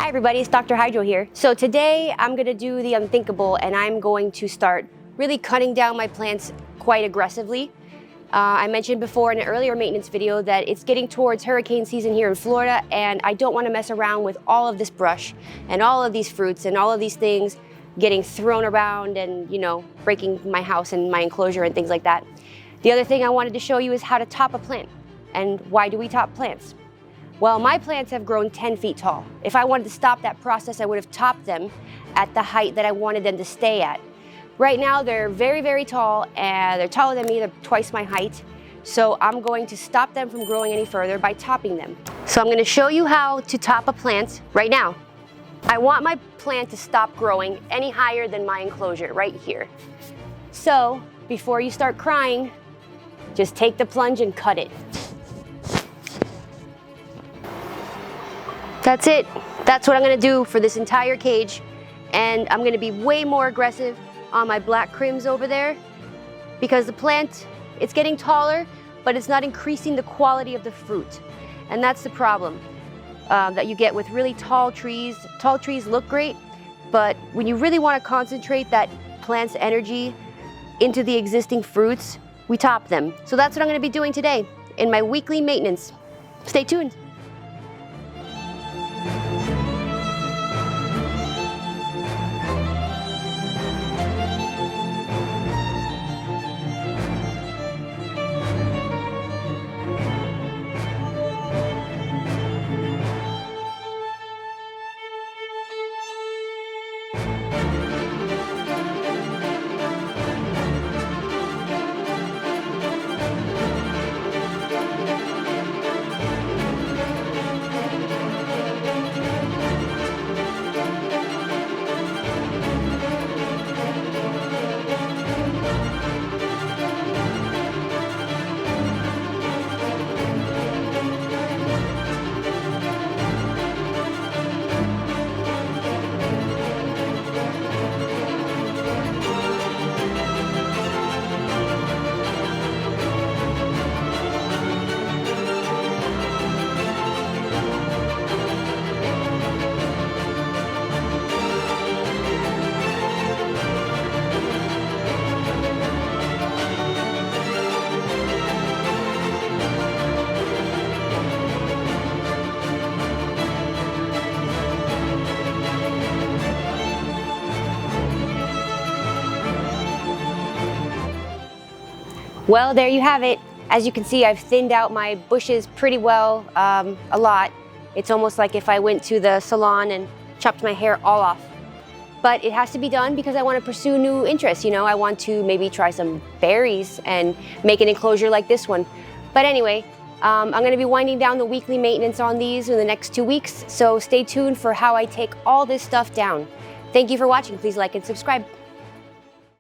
Hi everybody, it's Dr. Hydro here. So today I'm going to do the unthinkable and I'm going to start really cutting down my plants quite aggressively. I mentioned before in an earlier maintenance video that it's getting towards hurricane season here in Florida and I don't want to mess around with all of this brush and all of these fruits and all of these things getting thrown around and, you know, breaking my house and my enclosure and things like that. The other thing I wanted to show you is how to top a plant. And why do we top plants? Well, my plants have grown 10 feet tall. If I wanted to stop that process, I would have topped them at the height that I wanted them to stay at. Right now, they're very, very tall, and they're taller than me, they're twice my height. So I'm going to stop them from growing any further by topping them. So I'm going to show you how to top a plant right now. I want my plant to stop growing any higher than my enclosure, right here. So before you start crying, just take the plunge and cut it. That's it. That's what I'm gonna do for this entire cage. And I'm gonna be way more aggressive on my black crims over there because the plant, it's getting taller, but it's not increasing the quality of the fruit. And that's the problem that you get with really tall trees. Tall trees look great, but when you really wanna concentrate that plant's energy into the existing fruits, we top them. So that's what I'm gonna be doing today in my weekly maintenance. Stay tuned. Well, there you have it. As you can see, I've thinned out my bushes pretty well, a lot. It's almost like if I went to the salon and chopped my hair all off. But it has to be done because I want to pursue new interests. You know, I want to maybe try some berries and make an enclosure like this one. But anyway, I'm going to be winding down the weekly maintenance on these in the next 2 weeks. So stay tuned for how I take all this stuff down. Thank you for watching. Please like and subscribe.